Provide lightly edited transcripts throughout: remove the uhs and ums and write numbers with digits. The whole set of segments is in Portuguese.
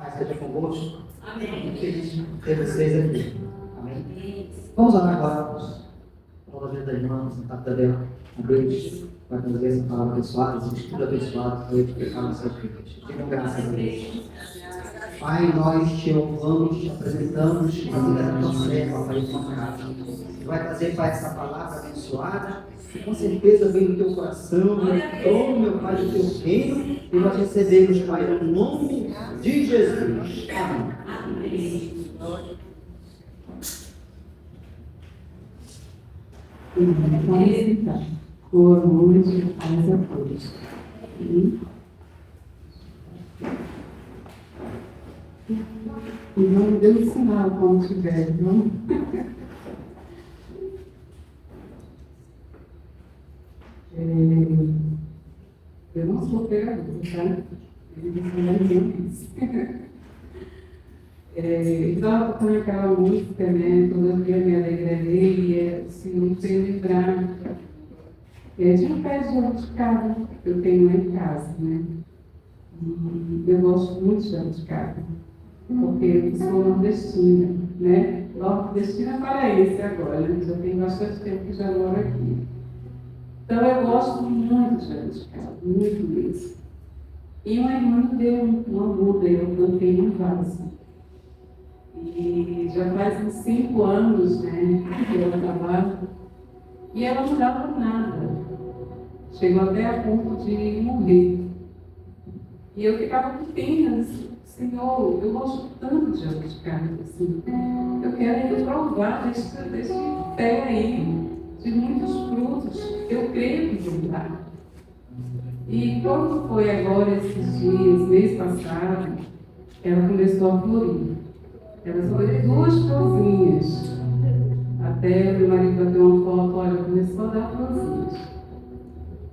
Esteja convosco. Amém. Feliz ter vocês aqui. Amém. Vamos orar agora pela vida da irmã, Santa Tadeu. A Deus, para nos ver essa palavra abençoada, esse estudo abençoado, para edificar nossas vidas. Digam graças a Deus. Pai, nós te louvamos, te apresentamos a vida da tua serva, Pai, de tua casa. Tu vai trazer, Pai, essa palavra abençoada, que com certeza vem do teu coração, vem, meu Pai, do teu reino, e nós recebemos, Pai, no nome de Jesus. Amém. Vamos sentar. Boa noite, paz a todos. E não dê um sinal quando tiver, não? Eu não sou pegador, tá? Eles não dizem isso. Estava tocando aquela música, né? Todo dia me alegrarei, o Senhor fez lembrar de um pé de jabuticaba que eu tenho lá em casa, né? E eu gosto muito de jabuticaba, porque eu sou nordestina, né? Nordestina paraense agora, né? Já tem bastante tempo que já moro aqui. Então eu gosto muito de jabuticaba, muito mesmo. E uma irmã me deu uma muda, eu plantei um vaso. E já faz uns 5 anos, né, que ela trabalha, e ela não dava nada. Chegou até a ponto de morrer. E eu ficava com pena, assim, Senhor, eu gosto tanto de jabuticaba, assim, eu quero ainda provar deste pé aí, de muitos frutos, eu creio que vão dar. E quando foi agora, esses dias, mês passado, ela começou a florir. Ela só deu 2 florzinhas. Até meu marido bateu uma foto, olha, começou a dar florzinhas.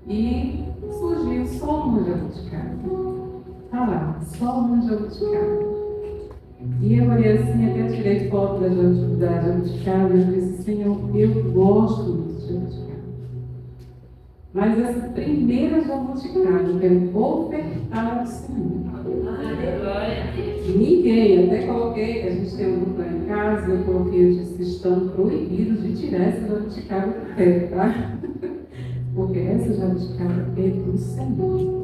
E surgiu só uma jabuticaba. Tá lá, só uma jabuticaba. E eu olhei assim, até tirei foto da jabuticaba e disse, Senhor, eu gosto muito de jabuticaba. Mas essa primeira jabuticaba eu quero ofertar ao Senhor. Ninguém, até coloquei, a gente tem um grupo lá em casa, eu coloquei, eu disse, estão proibidos de tirar essa jabuticaba do pé, tá? Porque essa jabuticaba é do Senhor.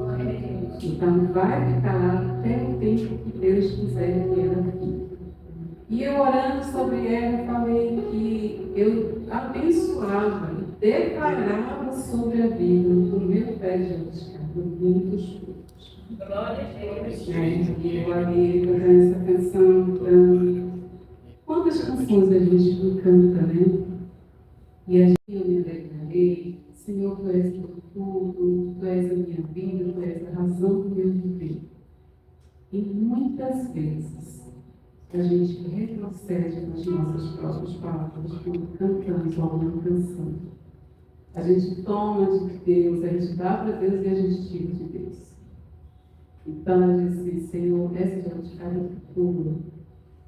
Então vai ficar lá até o tempo que Deus quiser que ela fique. E eu orando sobre ela, falei que eu abençoava e declarava sobre a vida do meu pé de jabuticaba muitos frutos. Glória a Deus. E eu ali cantando essa canção. Quantas canções a gente não canta, né? E a gente eu me alegrarei, Senhor, Tu és tudo, Tu és a minha vida, Tu és a razão do meu viver. E muitas vezes a gente retrocede nas nossas próprias palavras quando cantamos alguma canção. A gente toma de Deus, a gente dá para Deus e a gente tira de Deus. Então eu disse, Senhor, essa jabuticaba é tua.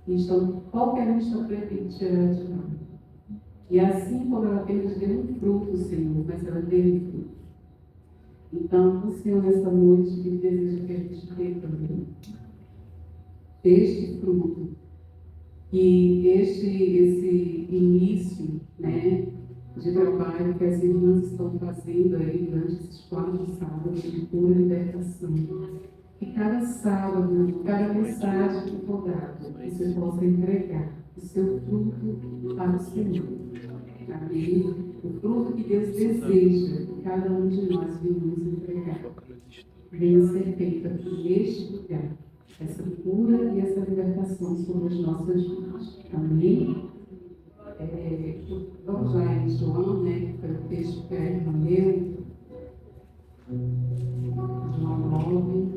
Então, qualquer um está proibido de tirar de nós. E assim como ela apenas deu um fruto, Senhor, mas ela deu um fruto. Então, o Senhor, nessa noite, Ele deseja que a gente dê também este fruto. E esse início, né, de trabalho que as irmãs estão fazendo aí durante esses 4 sábados de pura libertação. Que cada sábado, cada mensagem que for dada, você possa entregar o seu fruto para o Senhor. Amém? O fruto que Deus deseja que cada um de nós venhamos entregar. Venha ser feita neste lugar, essa cura e essa libertação sobre as nossas vidas. Amém? Vamos lá em João, né? Que foi o texto que a irmã leu. João 9.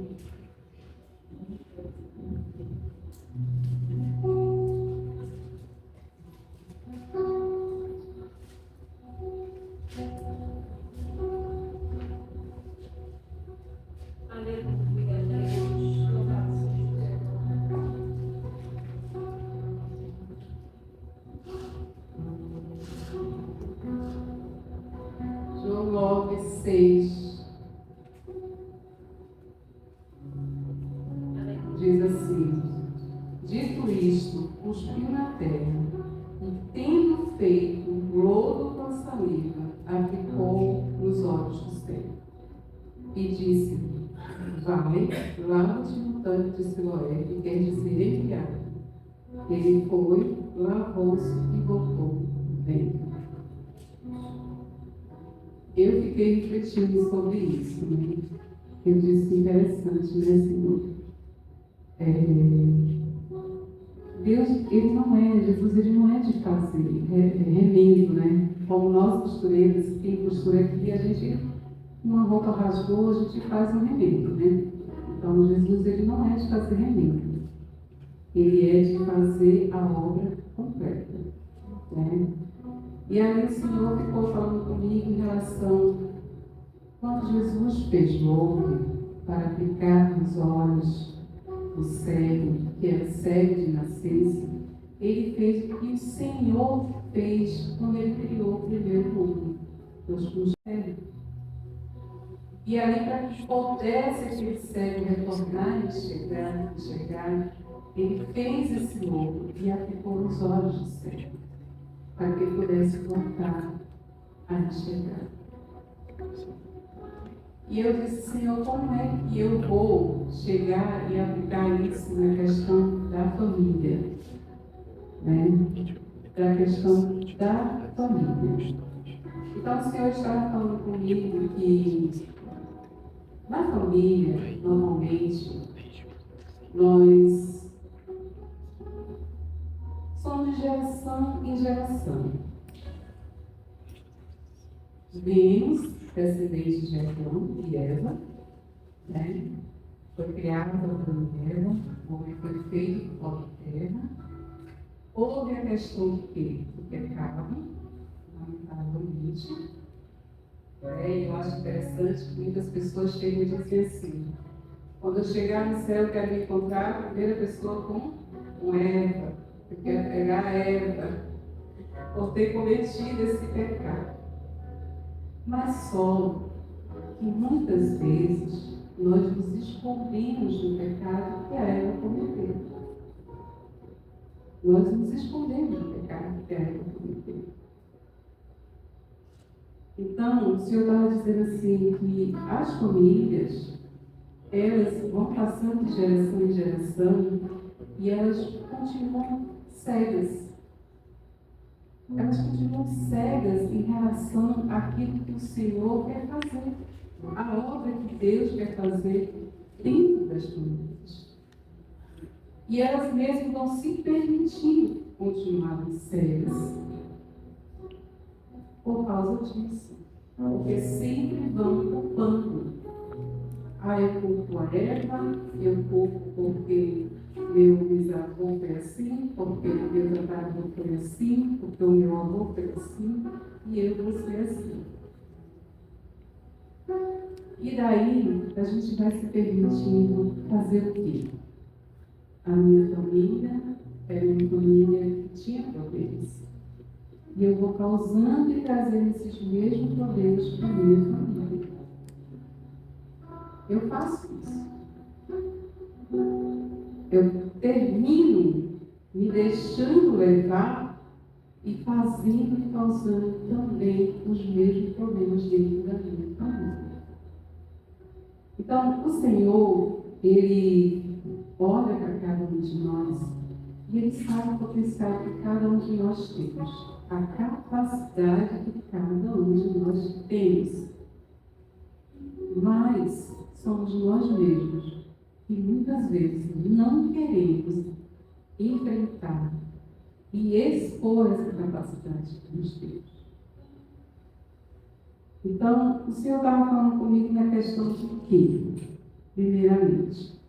João 9, 6. Dito isto, cuspiu na terra, e tendo feito lodo com a saliva, aplicou nos olhos do cego. E disse-lhe: vai, lava-te no tanque de Siloé, que quer dizer enviado. Ele foi, lavou-se e voltou bem. Eu fiquei refletindo sobre isso, né? Eu disse: interessante, né, Senhor? Deus, Ele não é, Jesus, Ele não é de fazer remendo, né? Como nós costureiras, tem costura aqui, a gente, uma roupa rasgou, a gente faz um remendo, né? Então, Jesus, Ele não é de fazer remendo. Ele é de fazer a obra completa, né? E aí o Senhor ficou falando comigo em relação, quando Jesus fez lodo para aplicar nos olhos do cego, que era cego de nascença, ele fez o que o Senhor fez quando ele criou o primeiro mundo, os cegos. E ali, para que pudesse aquele cego retornar e enxergar, ele fez esse lodo e aplicou nos olhos do cego, para que ele pudesse voltar a enxergar. E eu disse: Senhor, como é que eu vou chegar e aplicar isso na questão da família? Né? Da questão da família. Então, o Senhor estava falando comigo que na família, normalmente, nós somos de geração em geração. Vimos descendentes de Adão e Eva, né? Foi criado por Eva, o homem foi feito por terra. Houve a questão de quê? Do pecado, lamentavelmente. Eu acho interessante que muitas pessoas chegam e dizem assim: quando eu chegar no céu, eu quero me encontrar a primeira pessoa com Eva. Eu quero pegar Eva por ter cometido esse pecado. Mas só que muitas vezes nós nos escondemos do pecado que a Eva cometeu. Nós nos escondemos do pecado que a Eva cometeu. Então, o Senhor estava dizendo assim que as famílias, elas vão passando de geração em geração e elas continuam cegas. Elas continuam cegas em relação àquilo que o Senhor quer fazer, a obra que Deus quer fazer dentro das famílias. E elas mesmas vão se permitindo continuar cegas por causa disso. Porque sempre vão culpando. Eu culpo a Eva, eu culpo porque meu bisavô foi assim, porque o meu tataravô foi assim, porque o meu avô foi assim, e eu vou ser assim. E daí, a gente vai se permitindo fazer o quê? A minha família era uma família que tinha problemas. E eu vou causando e trazendo esses mesmos problemas para a minha família. Eu faço isso. Eu termino me deixando levar e fazendo e causando também os mesmos problemas dentro da minha família. Então, o Senhor, Ele olha para cada um de nós e Ele sabe o potencial que cada um de nós temos, a capacidade que cada um de nós temos. Mas somos nós mesmos que muitas vezes não queremos enfrentar e expor essa capacidade que nós temos. Então, o Senhor estava falando comigo na questão de quê? Primeiramente,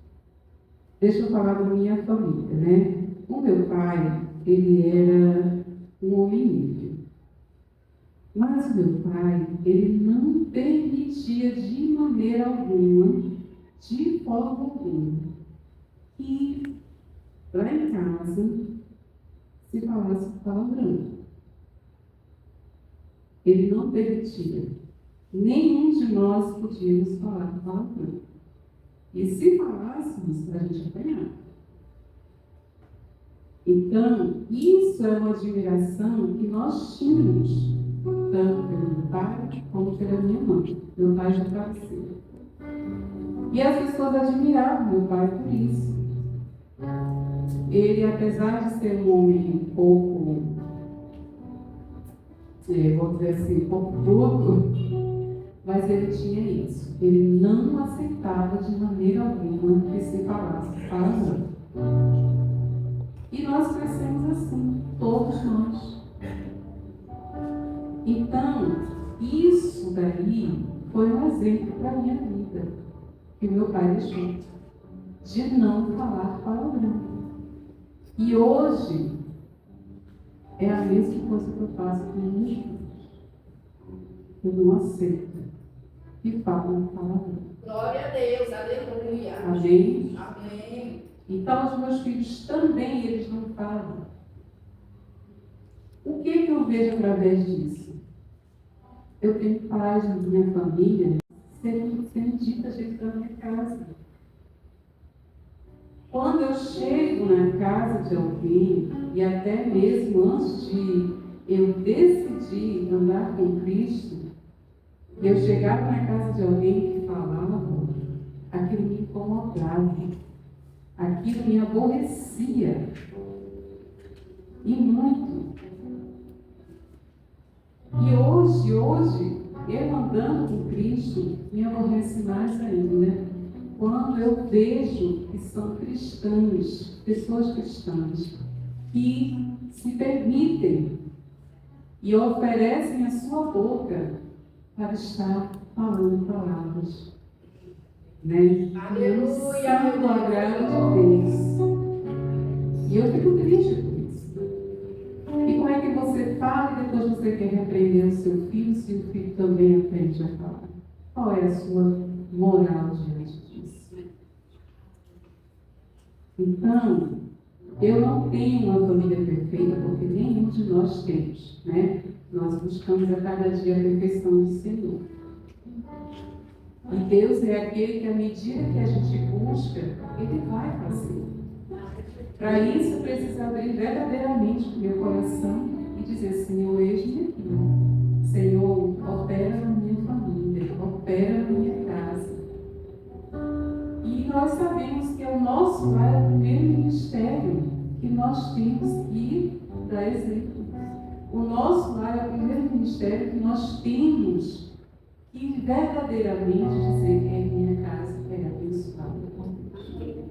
deixa eu falar da minha família, né? O meu pai, ele era um homem livre. Mas o meu pai, ele não permitia de maneira alguma, de forma alguma, que lá em casa se falasse palavrão. Ele não permitia. Nenhum de nós podíamos falar palavrão. E se falássemos, a gente apanhava. Então, isso é uma admiração que nós tínhamos, tanto pelo meu pai como pela minha mãe. Meu pai já faleceu. E as pessoas admiravam meu pai por isso. Ele, apesar de ser um homem um pouco, vou dizer assim, um pouco bruto, mas ele tinha isso. Ele não aceitava de maneira alguma que se falasse palavrão. E nós crescemos assim, todos nós. Então, isso daí foi um exemplo para a minha vida, que meu pai deixou, de não falar palavrão. E hoje, é a mesma coisa que eu faço com meus filhos. Eu não aceito que falem palavrão. Glória a Deus, aleluia. Amém? Amém. Então, os meus filhos também, eles não falam. O que eu vejo através disso? Eu tenho paz na minha família sendo ditas dentro da minha casa. Quando eu chego na casa de alguém, e até mesmo antes de eu decidir andar com Cristo, eu chegava na casa de alguém que falava, aquilo me incomodava, aquilo me aborrecia. E muito. E hoje, eu andando com Cristo, me aborrece mais ainda. Quando eu vejo que são cristãos, pessoas cristãs, que se permitem e oferecem a sua boca para estar falando palavras, né? Aleluia, Não agrado de Deus. E eu fico triste por isso. E como é que você fala e depois você quer repreender o seu filho, se o filho também aprende a falar? Qual é a sua moral diante disso? Então, eu não tenho uma família perfeita, porque nenhum de nós temos, né? Nós buscamos a cada dia a perfeição do Senhor. E Deus é aquele que, à medida que a gente busca, Ele vai fazer. Para isso, precisa abrir verdadeiramente o meu coração e dizer: Senhor, eis-me aqui. Senhor, opera na minha família, opera na minha casa. E nós sabemos que o nosso lar é o primeiro ministério que nós temos que dar exemplo. O nosso lar é o primeiro ministério que nós temos que verdadeiramente dizer que a minha casa é abençoada por Deus.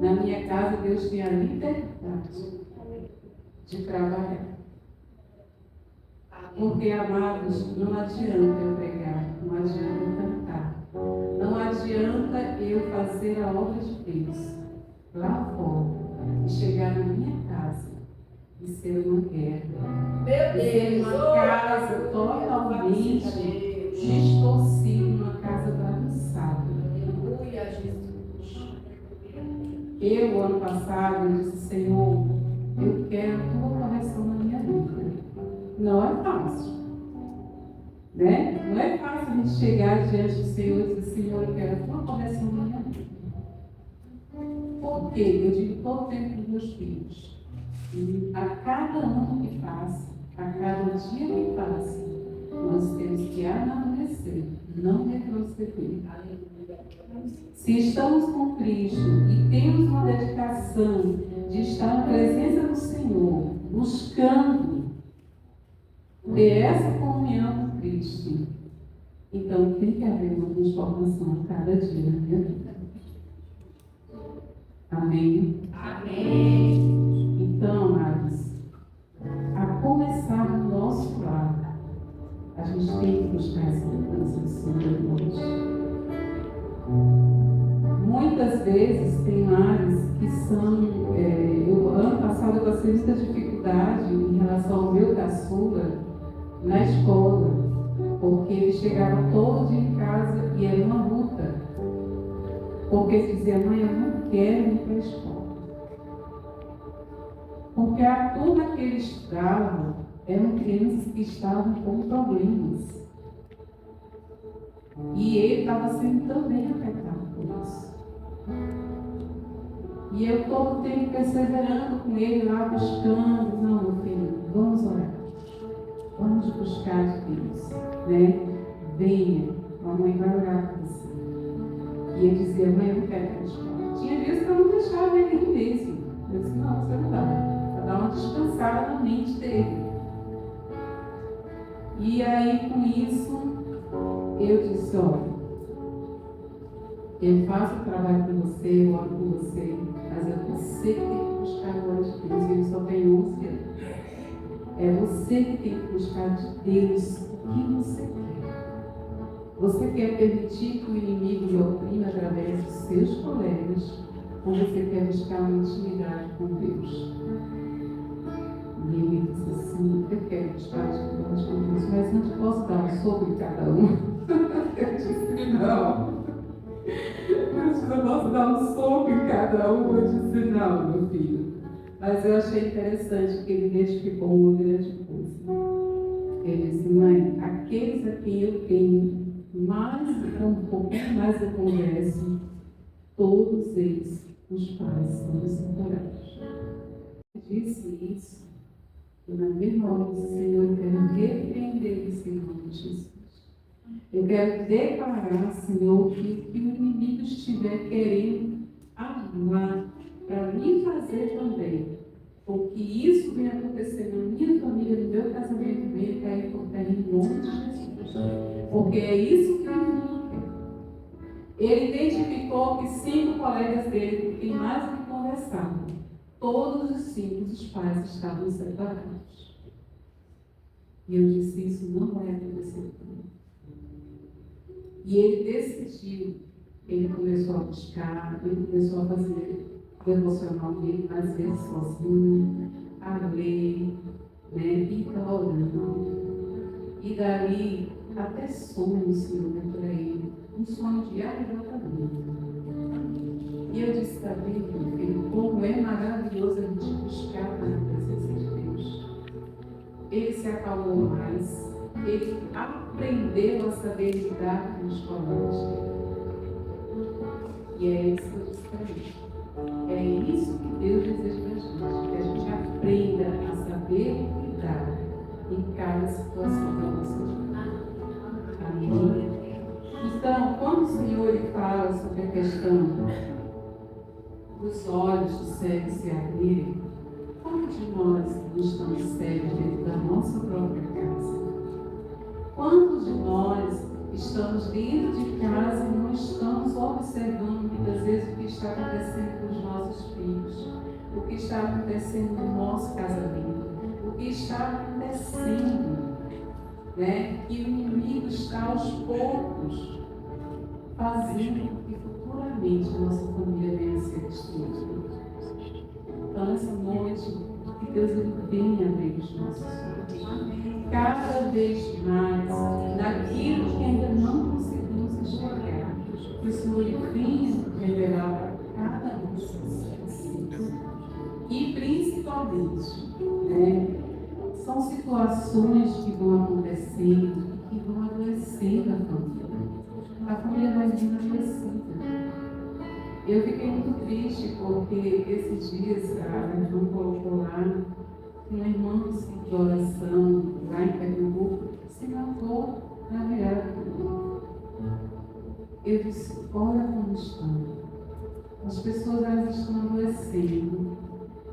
Na minha casa, Deus tem a liberdade de trabalhar. Porque, amados, não adianta eu pregar, não adianta eu cantar, não adianta eu fazer a obra de Deus lá fora e chegar na minha casa e ser uma guerra. Meu Ser Deus, uma casa totalmente distorcida, uma casa bagunçada. aleluia, Jesus. Eu, ano passado, eu disse: Senhor, eu quero a tua correção na minha vida. Não é fácil, né? Não é fácil a gente chegar diante do Senhor e dizer: Senhor, eu quero a tua correção na minha vida. Por quê? Eu digo todo tempo para os meus filhos. E a cada ano que passa, a cada dia que passa, nós temos que amadurecer, não retroceder. Se estamos com Cristo e temos uma dedicação de estar na presença do Senhor, buscando ter essa comunhão com Cristo, então tem que haver uma transformação a cada dia na minha vida. Amém? Amém. Então, amados, a começar no nosso lar, a gente tem que buscar essa mudança do Senhor hoje. Muitas vezes tem lares que são. Ano passado eu passei muita dificuldade em relação ao meu caçula na escola, porque ele chegava todo dia em casa e era uma luta. Porque ele dizia: mãe, eu não quero ir para a escola. Porque a turma que ele estudava eram crianças que estavam com problemas. E ele estava sendo também afetado por isso. E eu todo o tempo perseverando com ele lá, buscando. Não, meu filho, vamos orar. Vamos buscar de Deus, né? Venha, a mãe vai orar por você. E eu dizia, mãe, eu não quero ir para a escola. Tinha vezes que eu não deixava ele ir mesmo. Eu disse, não, você não dá. Para dar uma descansada na mente dele. E aí, com isso, eu disse, olha, eu faço o trabalho com você, eu oro com você, mas é você que tem que buscar a glória de Deus. Ele só tem 11 anos. É você que tem que buscar de Deus o que você quer. Você quer permitir que o inimigo lhe oprima através dos seus colegas, ou você quer buscar uma intimidade com Deus? E ele disse assim, eu quero buscar intimidade com Deus, mas não te posso dar um soco em cada um. Eu disse, não. Eu posso dar um soco em cada um. Eu disse, não, meu filho. Mas eu achei interessante que ele identificou uma grande coisa. Ele disse, mãe, aqueles a quem eu tenho um pouquinho mais eu converso, todos eles, os pais, são separados. Eu disse isso, e na mesma hora disse, Senhor, eu quero repreender esse nome de Jesus. Eu quero declarar, Senhor, que o inimigo estiver querendo armar para me fazer também, ou que isso venha acontecer na minha família, no meu casamento, venha cair por terra em nome de Jesus. Porque é isso que o inimigo quer. Ele identificou que 5 colegas dele, que tem mais o que conversar, todos os 5 os pais estavam separados. E eu disse, isso não vai acontecer comigo. E ele decidiu, ele começou a buscar, ele começou a fazer devocional dele, às vezes sozinho, a ler, né, e orando. E dali, até sonho o Senhor deu para ele, um sonho de arrebatamento. E eu disse, está vendo, meu filho, como é maravilhoso a gente buscar na presença de Deus. Ele se acalmou mais, ele aprendeu a saber lidar com os colegas dele. E é isso que eu disse para ele. É isso que Deus deseja da gente, que a gente aprenda a saber lidar em cada situação da nossa vida. Amém? Então, quando o Senhor ele fala sobre a questão dos olhos do cego se abrirem, quantos de nós não estamos cegos dentro da nossa própria casa? Quantos de nós estamos dentro de casa e não estamos observando muitas vezes o que está acontecendo com os nossos filhos, o que está acontecendo no nosso casamento, o que está acontecendo, né? E o inimigo está aos poucos fazendo com que futuramente a nossa família venha a ser destruída. Então, nessa noite, que Deus ele venha abrir os nossos olhos. Cada vez mais, naquilo que ainda não conseguimos enxergar, que o Senhor venha revelar para cada um de vocês. E principalmente, né, são situações que vão acontecendo e que vão adoecendo a família. A família vai vindo adoecida. Eu fiquei muito triste porque esses dias a irmã colocou lá uma irmã de oração lá em Pernambuco se matou na virada do ano. Eu disse, olha como estão. As pessoas elas estão adoecendo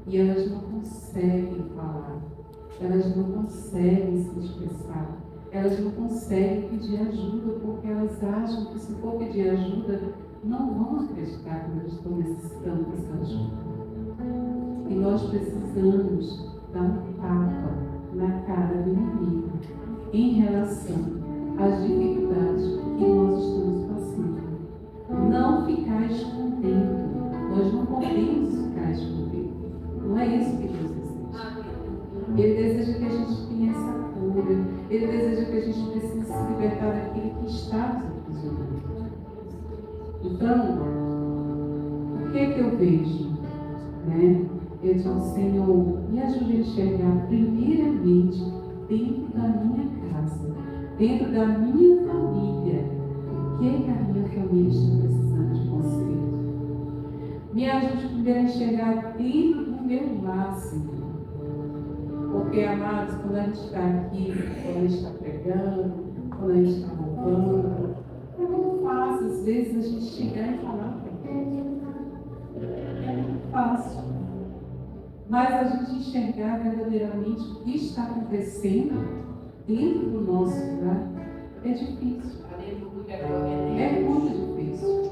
e elas não conseguem falar, elas não conseguem se expressar, elas não conseguem pedir ajuda porque elas acham que se for pedir ajuda não vão acreditar que elas estão necessitando dessa ajuda. E nós precisamos dar um tapa na cara do inimigo em relação às dificuldades que nós estamos passando. Não ficar escondendo. Nós não podemos ficar escondendo. Não é isso que Deus deseja. Ele deseja que a gente tenha essa cura. Ele deseja que a gente precise se libertar daquilo que está nos aprisionando. Então, o que é que eu vejo? Né? Eu digo, Senhor, me ajude a enxergar primeiramente dentro da minha casa, dentro da minha família, o que é que a minha família está precisando de conselho. Me ajude poder enxergar dentro do meu lar, Senhor. Porque, amados, quando a gente está aqui, quando a gente está pregando, quando a gente está louvando, é muito fácil, às vezes, a gente chegar e falar. É muito fácil. Mas a gente enxergar verdadeiramente o que está acontecendo dentro do nosso lar é difícil. É muito difícil.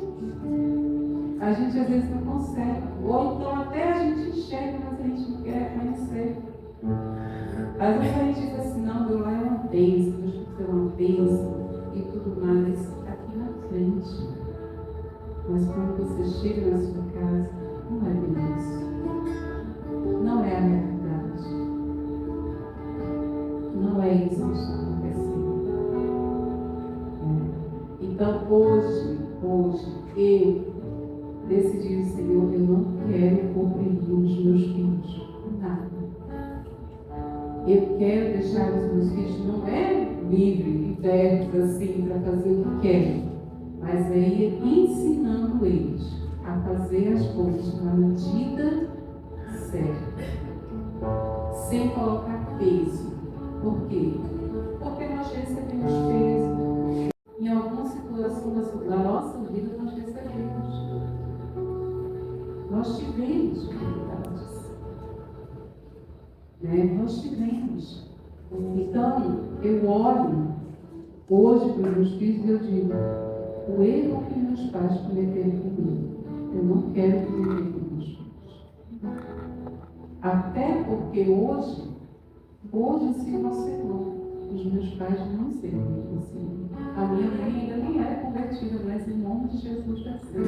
A gente às vezes não consegue. Ou então até a gente enxerga, mas a gente não quer reconhecer. Às vezes a gente diz assim, não, meu lar é uma bênção, Deus tem que ser uma bênção e tudo mais aqui na frente. Mas quando você chega na sua casa, não é bem isso. Não é a realidade. Não é isso que está acontecendo. Então hoje, eu decidi, Senhor, eu não quero oprimir os meus filhos. Nada. Eu quero deixar os meus filhos, não é livre, libertos assim, para fazer o que querem, mas é ir ensinando eles a fazer as coisas na medida certa, sem colocar peso. Por quê? Porque nós recebemos peso. Em algumas situações da nossa vida nós recebemos. Nós tivemos dificuldades. Nós tivemos. Então, eu olho hoje para os meus filhos e eu digo, o erro que meus pais cometeram comigo, eu não quero cometer com meus filhos. Até porque hoje eu sirvo ao Senhor. Os meus pais não servem ao Senhor. A minha mãe ainda não é convertida, mas em nome de Jesus vai ser.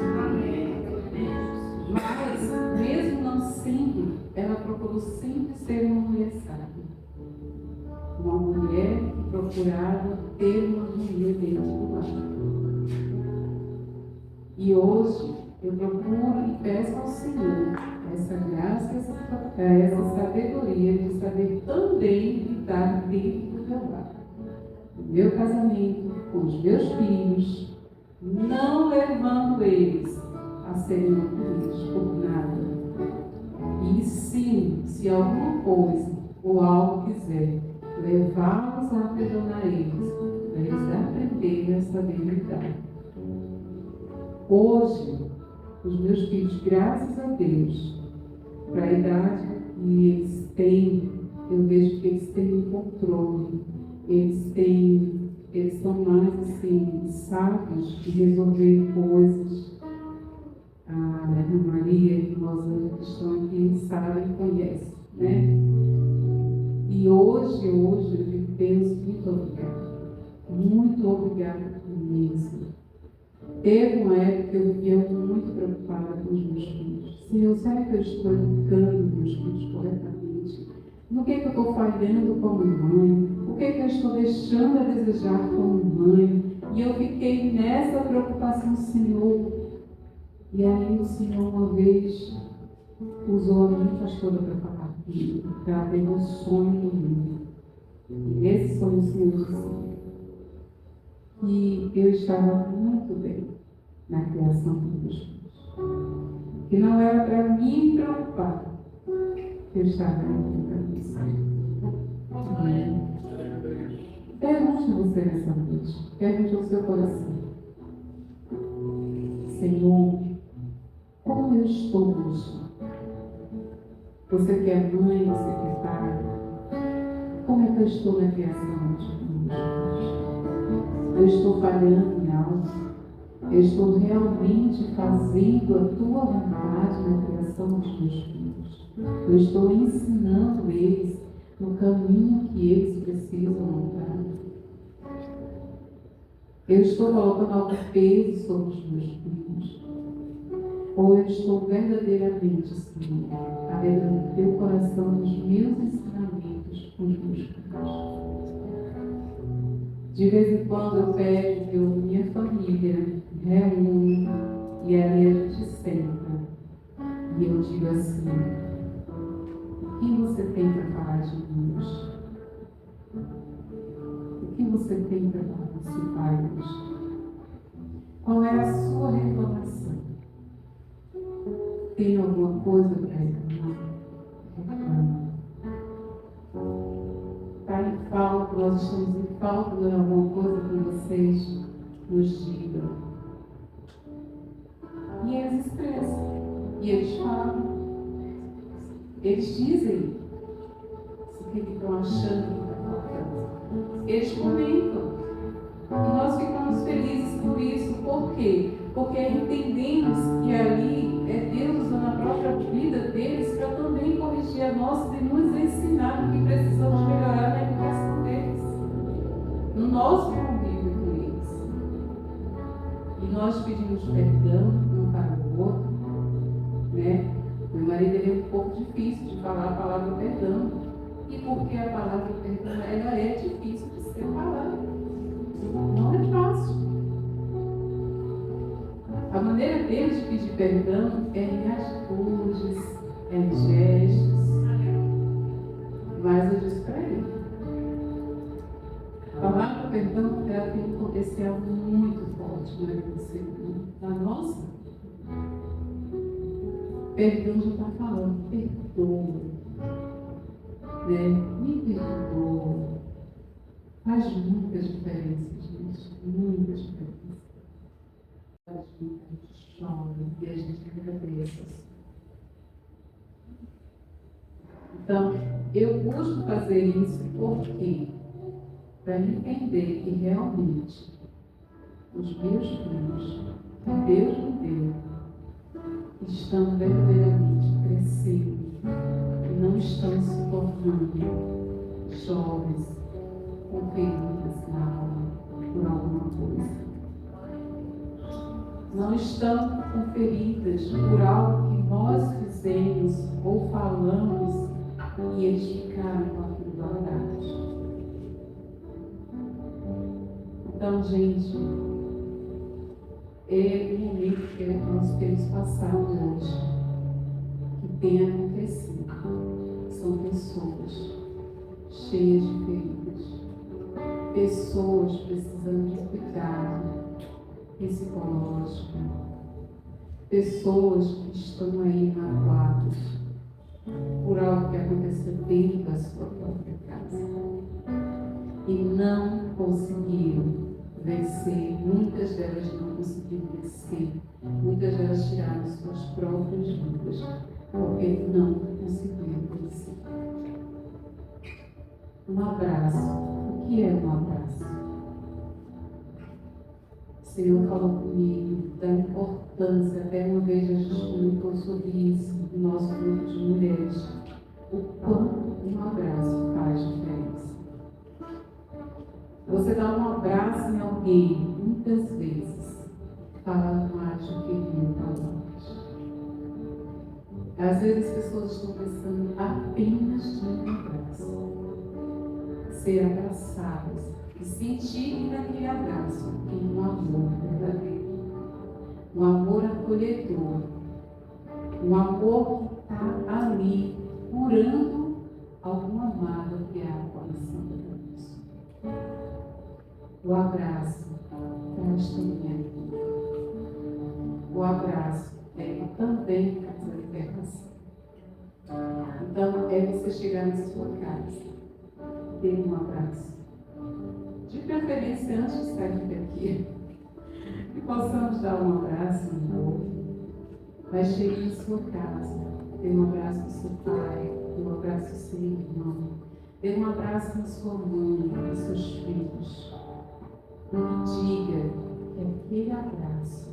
Mas, mesmo não sendo, ela procurou sempre ser uma mulher sábia. Uma mulher que procurava ter uma harmonia dentro do lar. E hoje, eu procuro e peço ao Senhor essa graça, essa sabedoria de saber também lidar dentro do meu lar. No meu casamento, com os meus filhos, não levando eles a serem oprimidos por nada. E sim, se alguma coisa ou algo quiser levá-los a aprisionar eles, para eles aprenderem a saber lidar. Hoje, os meus filhos, graças a Deus, para a idade que eles têm, eu vejo que eles têm um controle, eles são mais assim, sábios de resolver coisas. A irmã Maria e a irmã Rosângela que estão aqui sabem e conhecem, né? E hoje eu digo, Deus, muito obrigada. Muito obrigada mesmo. Teve uma época que eu vivia muito preocupada com os meus filhos. Senhor, será que eu estou educando meus filhos corretamente? No que eu estou falhando como mãe? O que eu estou deixando a desejar como mãe? E eu fiquei nessa preocupação, Senhor. E aí o Senhor uma vez usou a minha pastora para falar comigo, para ela ter um sonho comigo. E esse sonho o Senhor disse que eu estava muito bem na criação dos meus filhos. Que não era para me preocupar, que eu estava muito para você. Pergunte a você nessa noite, pergunte ao seu coração. Senhor, como eu estou hoje? Você que é mãe, você que é pai, como é que eu estou na criação dos meus filhos? Eu estou falhando em algo? Eu estou realmente fazendo a tua vontade na criação dos meus filhos? Eu estou ensinando eles no caminho que eles precisam andar? Eu estou colocando algum peso sobre os meus filhos? Ou eu estou verdadeiramente, Senhor, abrindo o teu coração nos meus ensinamentos com os meus filhos? De vez em quando eu pego que minha família reúne e aí a gente senta e eu digo assim, o que você tem para falar de mim hoje? O que você tem para falar do seu pai hoje? Qual é a sua reclamação? Tem alguma falta alguma coisa com vocês, nos digam. E eles expressam, e eles falam, eles dizem o que estão achando que está faltando. Eles comentam. E nós ficamos felizes por isso. Por quê? Porque entendemos que ali é Deus usando a própria vida deles para também corrigir a nossa e nos ensinar o que precisamos melhorar na educação deles, no nosso convívio com eles. E nós pedimos perdão um para o outro, né? Meu marido ele é um pouco difícil de falar a palavra perdão. E porque a palavra perdão ela é difícil de ser falada. Não é fácil. A maneira deles de pedir perdão é em atitudes, é em gestos. Mas eu disse para ele, a palavra perdão ela tem um potencial muito forte na vida do ser humano. Na nossa, perdão já está falando, perdoa, né? Me perdoa. Faz muitas diferenças, gente, muitas diferenças. A gente chora e a gente agradece. Então, eu busco fazer isso porque para entender que realmente os meus filhos, que Deus me deu, estão verdadeiramente crescendo e não estão se tornando jovens com feridas na alma por alguma coisa. Não estão com feridas por algo que nós fizemos ou falamos e eles ficaram com aquilo guardados. Então, gente, é o momento que nós queremos passar hoje, que tem acontecido. São pessoas cheias de feridas, pessoas precisando de cuidado psicológico, pessoas que estão aí magoadas por algo que aconteceu dentro da sua própria casa e não conseguiram vencer. Muitas delas não conseguiram vencer, muitas delas tiraram suas próprias vidas porque não conseguiram vencer. Um abraço. O que é um abraço? O Senhor falou comigo da importância, até uma vez a gente comentou sobre isso no nosso grupo de mulheres, o quanto um abraço faz diferença. Você dá um abraço em alguém, muitas vezes, fala mais do que mil palavras. Às vezes as pessoas estão precisando apenas de um abraço, ser abraçadas e sentir naquele abraço tem um amor verdadeiro, um amor acolhedor, um amor que está ali curando alguma mágoa que há no coração da pessoa. O abraço traz também o abraço é também a libertação. Então é você chegar na sua casa, ter um abraço. De preferência, antes de sair daqui, que possamos dar um abraço no outro. Vai chegar na sua casa, dê um abraço no seu pai, dê um abraço no seu irmão, dê um abraço na sua mãe, nos seus filhos. E diga que aquele abraço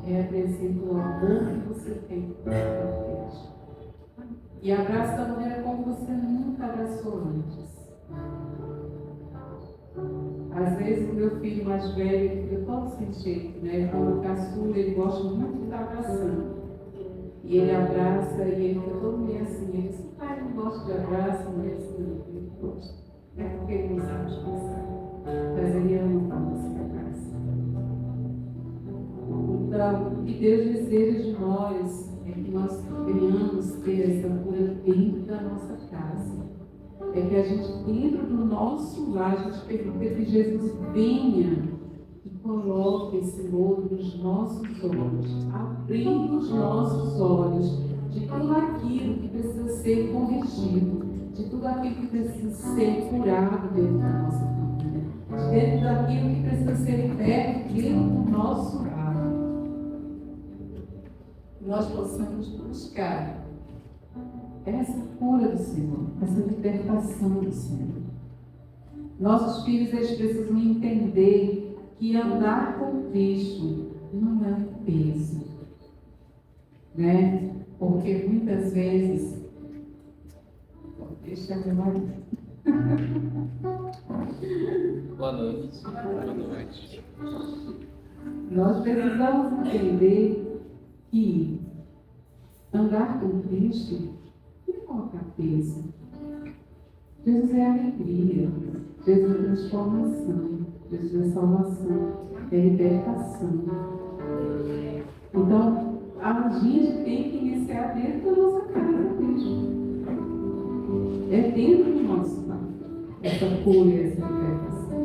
representa o amor que você tem por Deus. E abraça da maneira como você nunca abraçou antes. Às vezes o meu filho mais velho ele fica todo sem jeito, né? Quando caçula, ele gosta muito de estar abraçando. E ele abraça e ele fica todo meio assim. Ele diz, pai, não gosta de abraço, não é assim, não. Ele gosta. É porque ele não sabe expressar. Mas ele ama quando você abraça. Então, o que Deus deseja de nós é que nós venhamos ter essa cura dentro da nossa casa. É que a gente, dentro do nosso lar, a gente permita que Jesus venha e coloque esse lodo nos nossos olhos, abrindo os nossos olhos de tudo aquilo que precisa ser corrigido, de tudo aquilo que precisa ser curado dentro da nossa família. dentro daquilo que precisa ser liberto dentro do nosso lar. Nós possamos buscar essa cura do Senhor, essa libertação do Senhor. Nossos filhos, eles precisam entender que andar com Cristo não é um peso, né? Porque muitas vezes, deixa eu ver. Boa noite. Boa noite. Nós precisamos entender que andar com Cristo não é colocar peso. Jesus é alegria, Jesus é transformação, Jesus é salvação, é libertação. Então, a gente tem que iniciar dentro da nossa casa mesmo. É dentro do nosso lar, essa cura e essa libertação.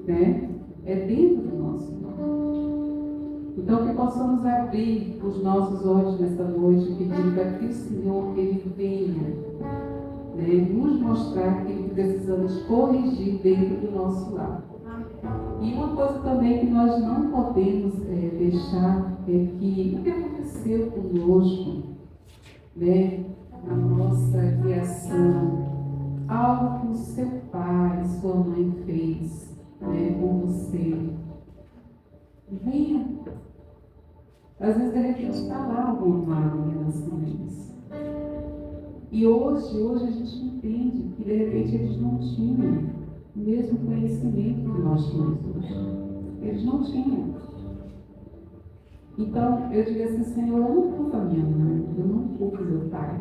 Né? É dentro do nosso lar. Então, que possamos abrir os nossos olhos nesta noite, pedindo para que o Senhor Ele venha, né, nos mostrar aquilo que precisamos corrigir dentro do nosso lar. E uma coisa também que nós não podemos deixar é que o que aconteceu conosco, né, na nossa criação, algo que o seu pai, sua mãe fez, né, com você, venha. Às vezes, de repente, está lá alguma mágoa nas mães. E hoje a gente entende que, de repente, eles não tinham o mesmo conhecimento que nós temos hoje. Eles não tinham. Então, eu digo assim, Senhor, eu não culpo a minha mãe, eu não culpo o meu pai.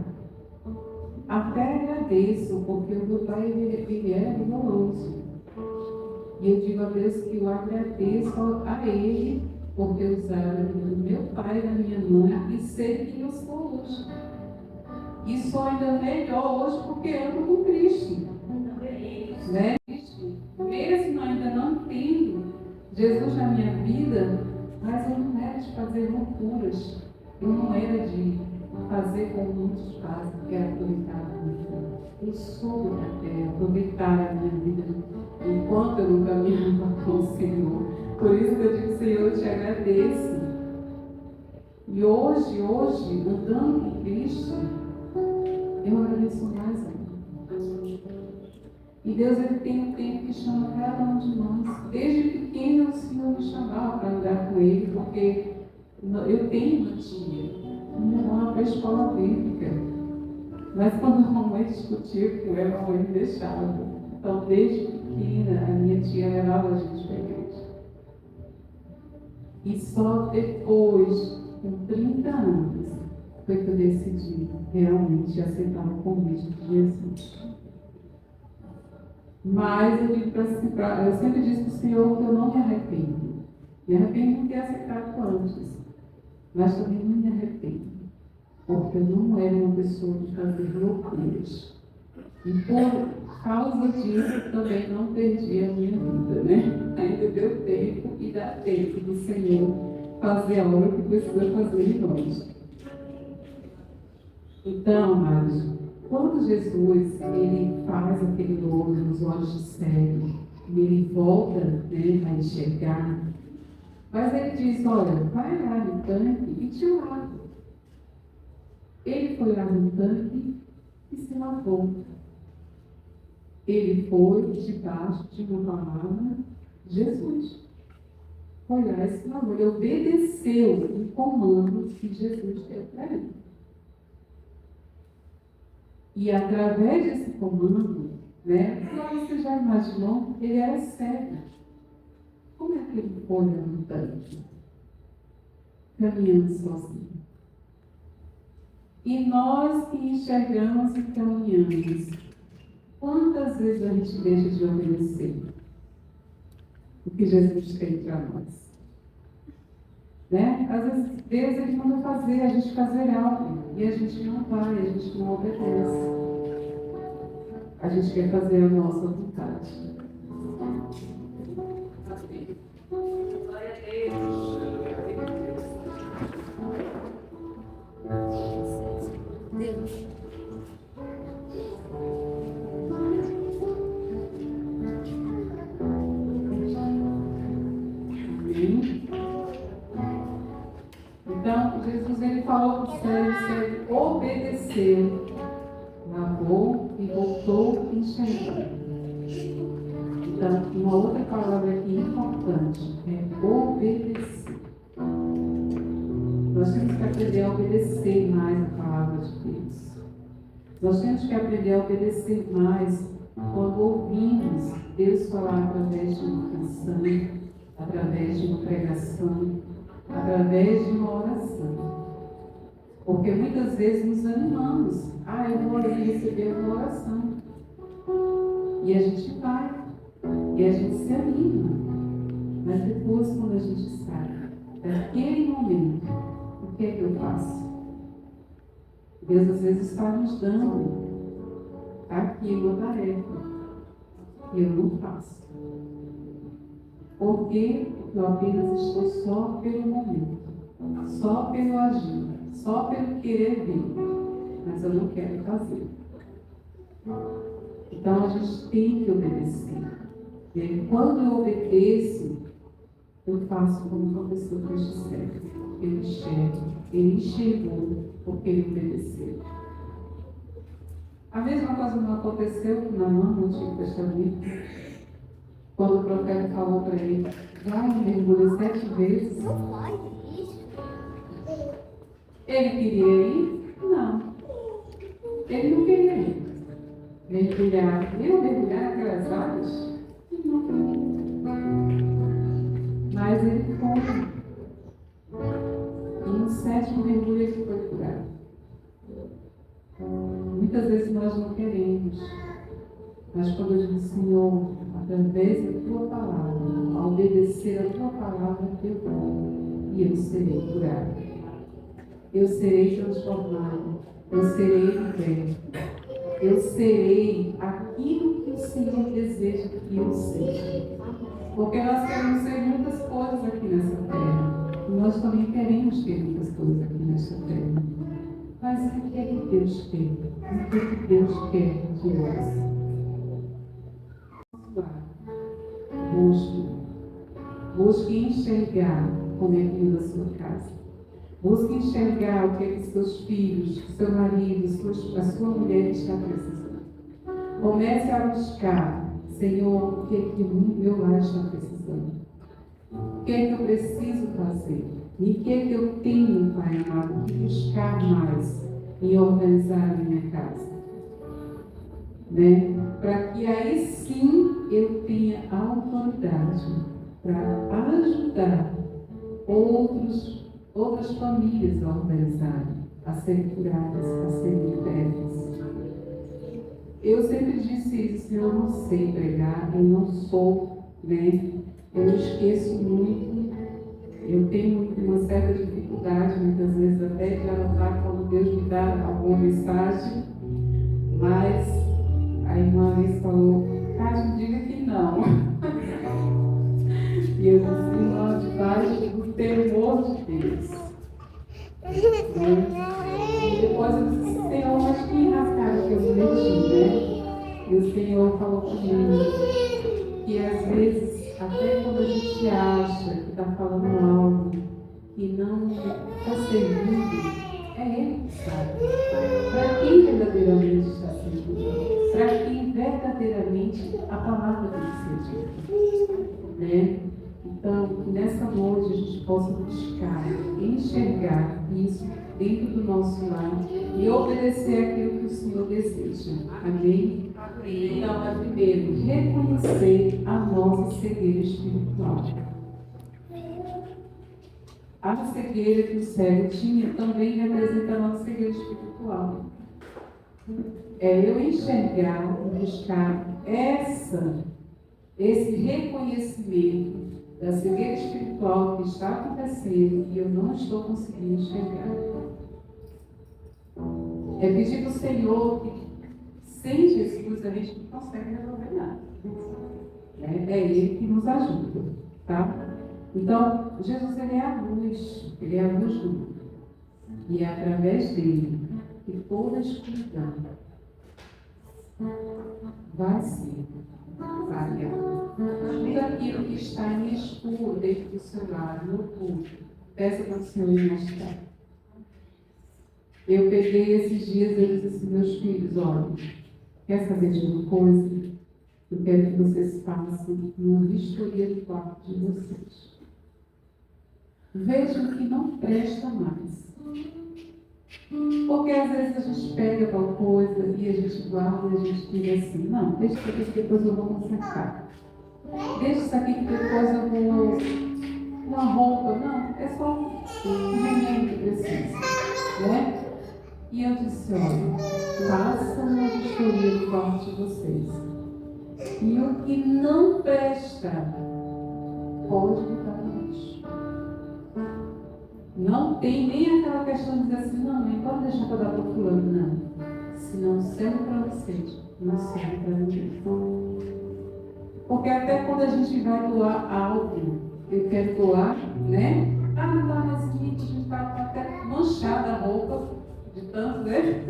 Até agradeço, porque o meu pai, ele é rigoroso. E eu digo a Deus que eu agradeço a Ele por ter usado a vida do meu pai e da minha mãe e ser quem eu sou hoje. E sou ainda melhor hoje porque ando com Cristo. Né? Mesmo ainda não tendo Jesus na minha vida, mas eu não era de fazer loucuras. Eu não era de fazer como muitos fazem, que é aproveitar a vida. Eu soube aproveitar a minha vida enquanto eu não caminhava com o Senhor. Por isso que eu digo, Senhor, eu te agradeço. E hoje, andando com Cristo, eu agradeço mais ainda. E Deus, Ele tem um tempo que chama cada um de nós. Desde pequeno, o Senhor me chamava para andar com Ele, porque eu tenho uma tia, me levava para a escola bíblica. Mas quando a mamãe discutia com ela, a mamãe me deixava. Então, desde pequena, a minha tia levava a gente para a igreja. E só depois, com 30 anos, foi que eu decidi realmente aceitar o convite de Jesus. Mas eu sempre disse para o Senhor que eu não me arrependo. Me arrependo de ter aceitado antes, mas também não me arrependo, porque eu não era uma pessoa de fazer loucuras. E por causa disso também não perdi a minha vida, né? Ainda deu tempo e dá tempo do Senhor fazer a obra que precisa fazer em nós. Então, amados, quando Jesus ele faz aquele olho nos olhos de cego, e ele volta, né, a enxergar, mas ele diz, olha, vai lá no tanque e te lava. Ele foi lá no tanque e se lavou. Ele foi debaixo de uma palavra de Jesus. Foi lá e se lavou. Ele obedeceu o comando que Jesus deu para ele. E através desse comando, né, você já imaginou, ele era cego. Como é que ele foi no tanque? Caminhando sozinho. E nós que enxergamos e caminhamos, quantas vezes a gente deixa de obedecer o que Jesus tem para nós? Né? Às vezes Deus ele manda a gente fazer algo, e a gente não vai, a gente não obedece. A gente quer fazer a nossa vontade. Glória a Deus. Ele obedeceu, lavou e voltou a enxergar. Então, uma outra palavra aqui importante é obedecer. Nós temos que aprender a obedecer mais a palavra de Deus. Nós temos que aprender a obedecer mais quando ouvimos Deus falar através de uma canção, através de uma pregação, através de uma oração. Porque muitas vezes nos animamos. Eu vou ali receber uma oração. E a gente vai. E a gente se anima. Mas depois, quando a gente sai daquele momento, o que é que eu faço? Deus às vezes está nos dando aqui uma tarefa. E eu não faço. Porque eu apenas estou só pelo momento. Só pelo agir. Só pelo querer ver. Mas eu não quero fazer. Então a gente tem que obedecer. E aí, quando eu obedeço, eu faço como uma pessoa que serve. Ele enxerga, ele enxergou, porque ele obedeceu. A mesma coisa não aconteceu com Naamã no Antigo Testamento. Quando o profeta falou para ele, vai mergulhar 7 vezes. Ele queria ir? Não. Ele não queria ir. Mergulhar. Mergulhar naquelas águas? Mas ele foi. E no 7º mergulho ele foi curado. Muitas vezes nós não queremos. Mas quando eu digo, Senhor, através da tua palavra, ao obedecer a tua palavra, eu vou. E eu serei curado. Eu serei transformado. Eu serei liberto. Eu serei aquilo que o Senhor deseja que eu seja. Porque nós queremos ser muitas coisas aqui nessa terra. E nós também queremos ter muitas coisas aqui nessa terra. Mas o que é que Deus quer? O que é que Deus quer de nós? Busque enxergar como é que anda a sua casa. Busque enxergar o que é que seus filhos, seu marido, a sua mulher está precisando. Comece a buscar, Senhor, o que é que o meu lar está precisando. O que é que eu preciso fazer? E o que é que eu tenho, Pai amado, que buscar mais em organizar a minha casa? Para que aí sim eu tenha autoridade para ajudar outras famílias a organizarem, a serem curadas, a serem libertas. Eu sempre disse isso, eu não sei pregar, eu não sou, eu esqueço muito, eu tenho uma certa dificuldade, muitas vezes até de anotar quando Deus me dá alguma mensagem, mas a irmã Alice falou, Cássio, diga que não. E eu disse, irmã, debaixo do temor de Deus. E depois eu disse, Senhor, mas que rascada que eu me meti, E o Senhor falou comigo que às vezes, até quando a gente acha que está falando algo que não está servindo, é Ele que sabe. Para quem verdadeiramente está servindo? Para quem verdadeiramente a palavra tem que ser dita. Então, que nessa noite a gente possa buscar, enxergar isso dentro do nosso lar e obedecer aquilo que o Senhor deseja. Amém? Então, é primeiro, reconhecer a nossa cegueira espiritual. A cegueira que o cego tinha também representa a nossa cegueira espiritual. É eu enxergar e buscar esse reconhecimento da cegueira espiritual que está acontecendo e eu não estou conseguindo enxergar. É pedir para o Senhor que sem Jesus a gente não consegue resolver nada. É Ele que nos ajuda, tá? Então, Jesus ele é a luz do mundo. E é através dele que toda a escuridão vai ser variada. Tudo aquilo que está em escuro dentro do seu lar, no oculto, peça para o Senhor lhe mostrar. Eu peguei esses dias e disse assim, meus filhos, olha, quer saber de uma coisa? Eu quero que vocês façam uma vistoria do quarto de vocês. Vejam que não presta mais. Porque às vezes a gente pega tal coisa e a gente guarda e a gente diz assim, não, deixa isso aqui que depois eu vou consertar. Deixa isso aqui que depois eu vou... Uma roupa, não, é só um remendo que precisa. Né? E eu disse, olha, façam uma vistoria do quarto de vocês. E o que não presta, pode botar no lixo. Não tem nem aquela questão de dizer assim, não, nem pode deixar para dar para o fulano, não. Se não serve para vocês, não serve para ninguém. Porque até quando a gente vai doar algo, eu quero doar, né? Ah, não dá mais nítido, está até manchada a roupa, de tanto, né?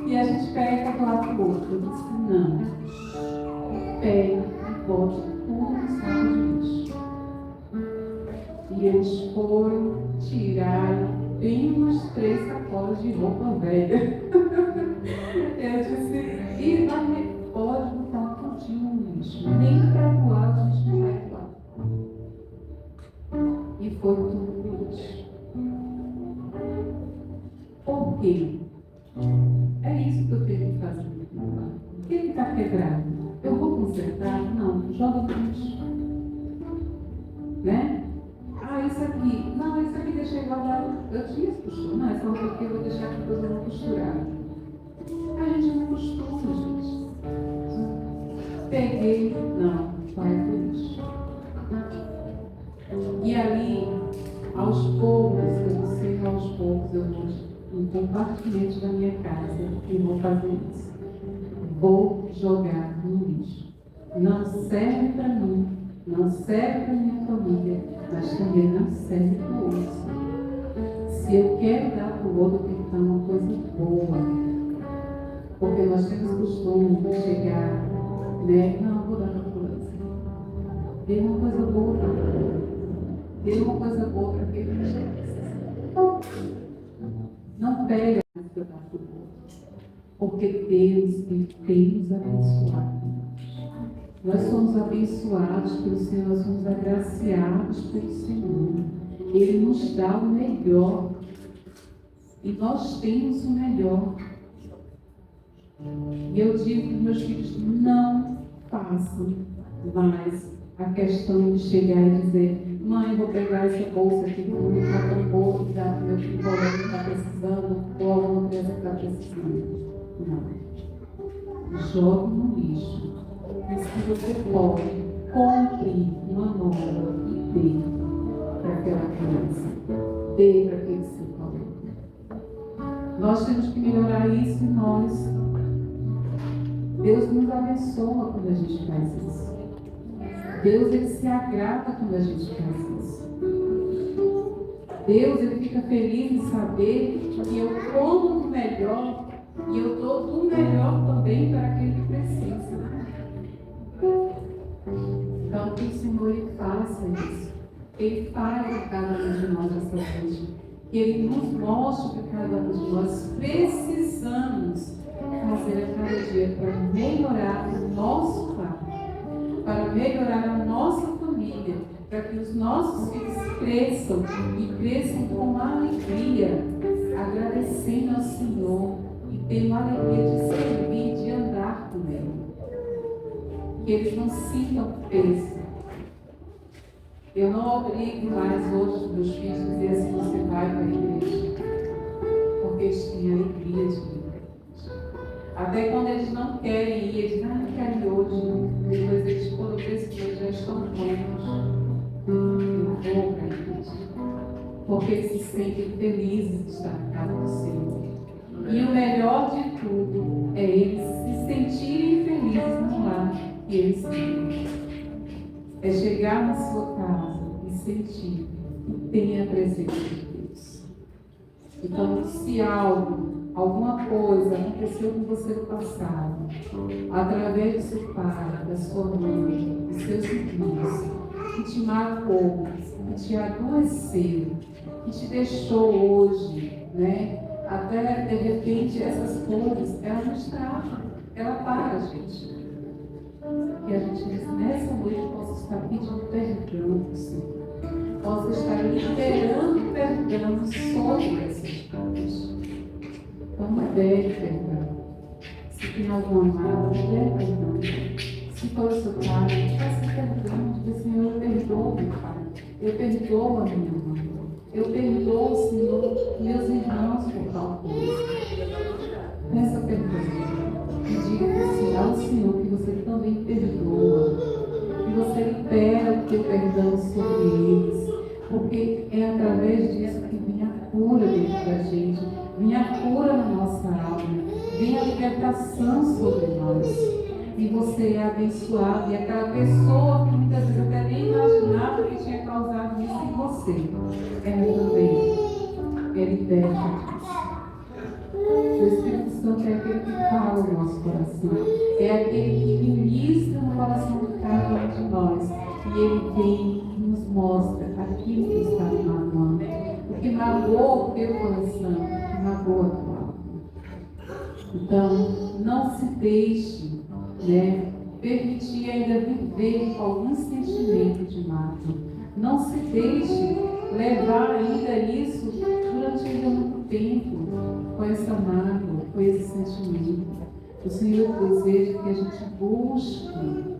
E a gente pega para doar para o outro. Eu disse, não. Pega e bote tudo no saco de lixo. E eles foram, tiraram bem umas 3 sacolas de roupa velha. Eu disse, e não pode botar tudinho no lixo, nem para doar a gente não vai doar. E foi tudo no lixo. Por quê? É isso que eu tenho que fazer. O que está quebrado? Eu vou consertar? Não, joga no lixo. Né? Ah, isso aqui. Não, isso aqui deixei guardado. Eu tinha esse costume. Não, essa roupa aqui eu vou deixar aqui para eu não costurar. A gente não costura, gente. Peguei. Não, vai pro lixo. E ali, aos poucos, eu sei que aos poucos eu vou em compartimento da minha casa e vou fazer isso. Vou jogar no lixo. Não serve para mim, não serve para minha família, mas também não serve para o outro. Se eu quero dar para o outro, tem que dar uma coisa boa. Porque nós temos costume de chegar, né? Não, vou dar para o outro. Dê uma coisa boa para ele. Dê uma coisa boa para aquele que está. Não pega mais para dar para o outro. Porque Deus tem nos abençoado. Nós somos abençoados pelo Senhor, nós somos agraciados pelo Senhor. Ele nos dá o melhor. E nós temos o melhor. E eu digo para os meus filhos, não façam mais a questão de chegar e dizer, mãe, vou pegar essa bolsa aqui, que não está tão boa, e dar para o meu filho que está precisando, ou alguma criança que está precisando. Não. Jogue no lixo. Mas se você pode, compre uma nova e dê para aquela criança. Dê para aquele seu valor. Nós temos que melhorar isso em nós. Deus nos abençoa quando a gente faz isso. Deus, ele se agrada quando a gente faz isso. Deus, ele fica feliz em saber que eu como do melhor e eu dou do melhor também para aquele que precisa. Então, que o Senhor ele faça isso. Ele fale a cada um de nós essa noite. Que ele nos mostre que cada um de nós precisamos fazer a cada dia para melhorar o nosso lar, para melhorar a nossa família, para que os nossos filhos cresçam e cresçam com alegria, agradecendo ao Senhor e tendo a alegria de servir, de andar com Ele. Que eles não sintam peso. Eu não obrigo mais hoje os meus filhos a dizer assim, você vai para a igreja, porque eles têm alegria de ir. Até quando eles não querem ir, eles não querem ir hoje. Depois eles, quando precisam, já estão prontos. Eu vou para a igreja. Porque eles se sentem felizes de estar na casa do Senhor. E o melhor de tudo é eles se sentirem felizes no lar que eles têm. É chegar na sua casa e sentir que tem a presença de Deus. Então, se alguma coisa aconteceu com você no passado, através do seu pai, da sua mãe, dos seus irmãos, que te marcou, que te adoeceu, que te deixou hoje, né, até de repente essas coisas, ela nos trava, ela para a gente. Que a gente nessa noite possa estar pedindo perdão ao Senhor. Possa estar liberando perdão sobre essas coisas. Então, pede perdão. Se tem alguma mágoa, pede perdão. Se for o seu pai, faça perdão. Diga, Senhor, eu perdoo meu pai. Eu perdoo a minha mãe. Eu perdoo, Senhor, meus irmãos por tal coisa. Peça perdão. E diga ao Senhor que você também perdoa. Que você libera o teu perdão sobre eles. Porque é através disso que vem a cura dentro da gente, vem a cura na nossa alma, vem a libertação sobre nós. E você é abençoado, e aquela pessoa que muitas vezes até nem imaginava que tinha causado isso em você, ela também é liberta disso. O Espírito Santo é aquele que fala no nosso coração, é aquele que ministra no coração de cada um de nós, e ele vem e nos mostra aquilo que está nos magoando, o que magoa o teu coração, o que magoa a tua alma. Então, não se deixe, permitir ainda viver com algum sentimento de mágoa. Não se deixe levar ainda isso durante ainda muito tempo, com essa mágoa, com esse sentimento. O Senhor deseja que a gente busque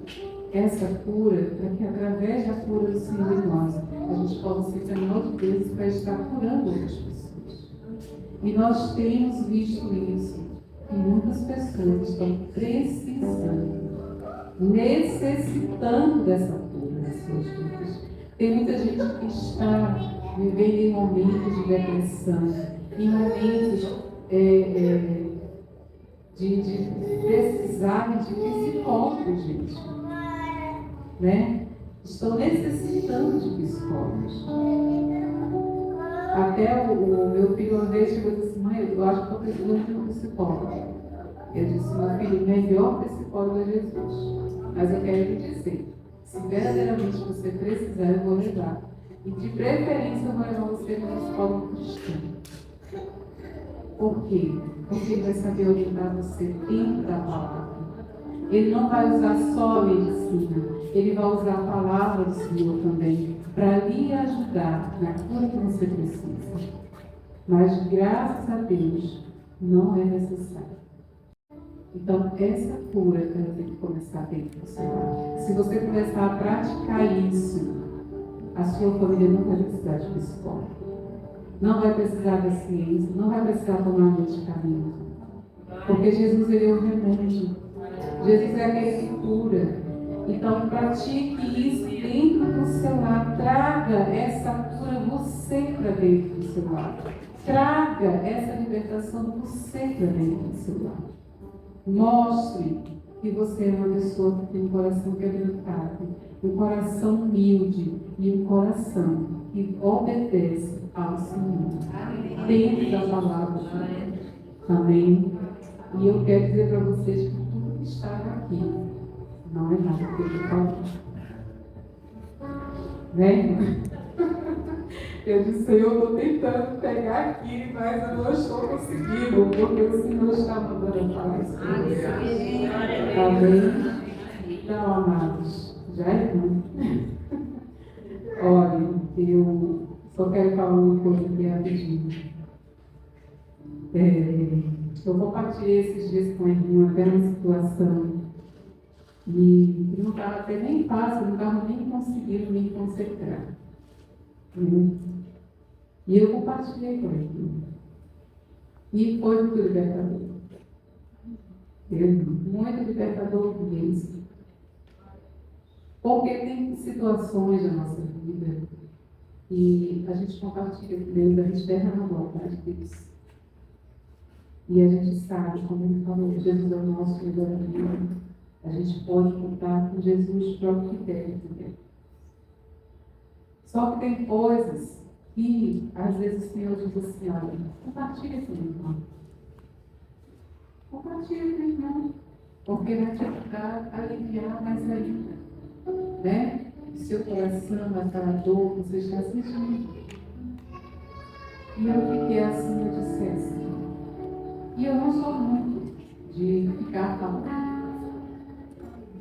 essa cura, para que através da cura do Senhor em nós, a gente possa ser canal de Deus para estar curando outras pessoas. E nós temos visto isso, que muitas pessoas estão precisando, necessitando dessa cura nas suas vidas. Tem muita gente que está vivendo em momentos de depressão, em momentos de precisar de psicólogos, gente. Estão necessitando de psicólogos. Até o meu filho uma vez chegou e disse: mãe, eu acho que estou precisando de um psicólogo. Eu disse: meu filho, o melhor psicólogo é Jesus. Mas eu quero lhe dizer, se verdadeiramente você precisar, eu vou levar. E de preferência eu vou levar você para um psicólogo cristão. Por quê? Porque ele vai saber orientar você dentro da palavra. Ele não vai usar só a medicina, ele vai usar a palavra do Senhor também, para lhe ajudar na cura que você precisa. Mas, graças a Deus, não é necessário. Então, essa cura ela tem que começar dentro do seu lar. Se você começar a praticar isso, a sua família não vai precisar de psicólogo. Não vai precisar da ciência, não vai precisar tomar medicamento. Porque Jesus, ele é o remédio. Jesus é aquele que cura. Então, pratique isso dentro do seu lar. Traga essa cura você para dentro do seu lar. Traga essa libertação você para dentro do seu lar. Mostre que você é uma pessoa que tem um coração quebrantado, um coração humilde e um coração que obedece ao Senhor. Dentro da palavra. Amém? E eu quero dizer para vocês que tudo que está aqui não é nada que eu falo. Eu disse: Senhor, eu estou tentando pegar aqui, mas eu não estou conseguindo, porque o Senhor está mandando falar isso para você. Amém? Então, amados, já é ruim. Olha, eu só quero falar uma coisa aqui rapidinho. Eu compartilhei esses dias com a irmã até uma situação e não estava até nem fácil, não estava nem conseguindo me concentrar. E eu compartilhei com ele. E foi muito libertador. Muito libertador mesmo. Porque tem situações da nossa vida e a gente compartilha com Deus, a gente derrama a vontade de Deus. E a gente sabe, como ele falou, Jesus é o nosso melhor amigo. A gente pode contar com Jesus próprio que deve também. Só que tem coisas que, às vezes, o Senhor diz assim: olha, compartilha com o irmão. Compartilha com o irmão. Porque vai te ajudar a aliviar mais ainda. O seu coração, aquela dor que você está sentindo. E eu fiquei assim, eu disse assim: não sou muito de ficar falando.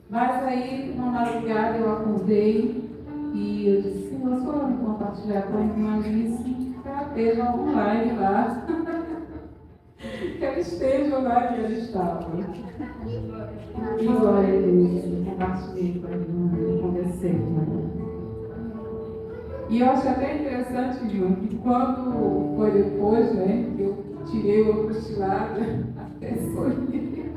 Mas aí, uma madrugada, eu acordei e eu disse, Senhor, só eu compartilhar com a irmã Alice, que ela esteja online lá. Que ela esteja lá e ela estava. E glória a Deus, eu compartilhei com a irmã, eu conversei com ela. E eu achei até interessante, irmã, que quando foi depois, né, que eu tirei o cochilado, até sonhei.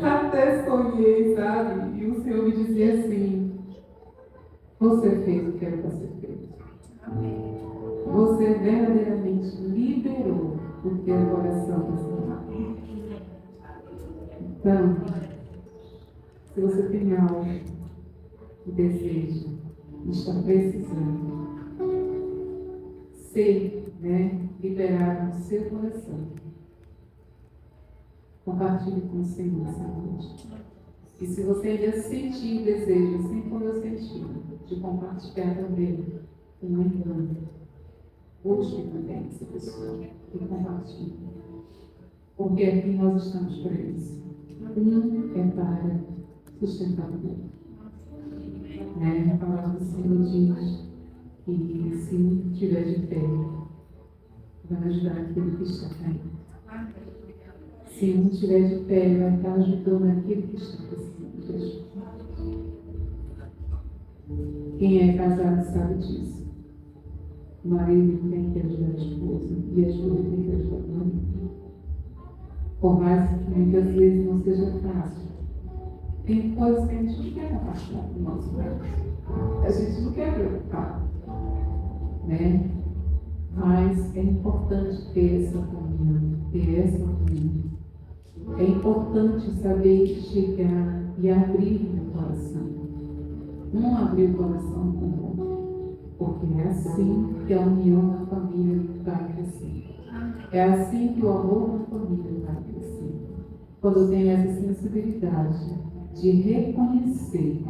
Até sonhei, sabe? E o Senhor me dizia assim, você fez o que era para ser feito. Você verdadeiramente liberou o teu coração para ser. Então, se você tem algo que deseja, está precisando ser, liberado no seu coração, compartilhe com o Senhor essa noite. E se você ainda sentir o desejo, assim como eu senti, de compartilhar também com uma irmã, busque também essa pessoa e compartilhe. Porque aqui nós estamos para isso. Um é para sustentar o outro. A palavra do Senhor diz que se um estiver de pé, vai ajudar aquele que está caindo. Se um estiver de pé, vai estar ajudando aquele que está precisando de ajuda. Quem é casado sabe disso. O marido tem que ajudar a esposa e a esposa tem que ajudar o marido. Por mais que muitas vezes não seja fácil, tem coisas que a gente não quer afastar do nosso marido. A gente não quer preocupar, Mas é importante ter essa comunhão, É importante saber chegar e abrir o coração. Não abrir o coração com o outro, porque é assim que a união na família vai crescer. É assim que o amor na família vai crescer. Quando eu tenho essa sensibilidade de reconhecer,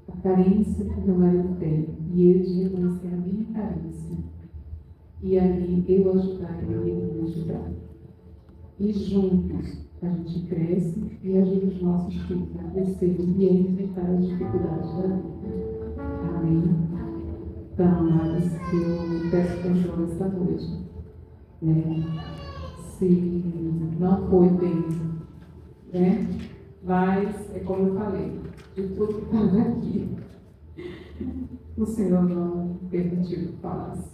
a carência que meu marido tem, e ele de reconhecer a minha carência, e ali eu ajudar ele e ele me ajudar. E juntos a gente cresce e ajuda os nossos filhos a crescer e a enfrentar as dificuldades da vida. Amém? Então, amados, eu peço perdão esta noite. Se não foi bem, Mas, é como eu falei, de tudo que estava aqui, o Senhor não permitiu que falasse.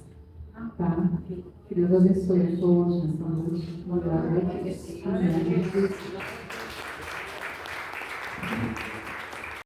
Tá? Que Deus abençoe a todos nessa noite. Amém.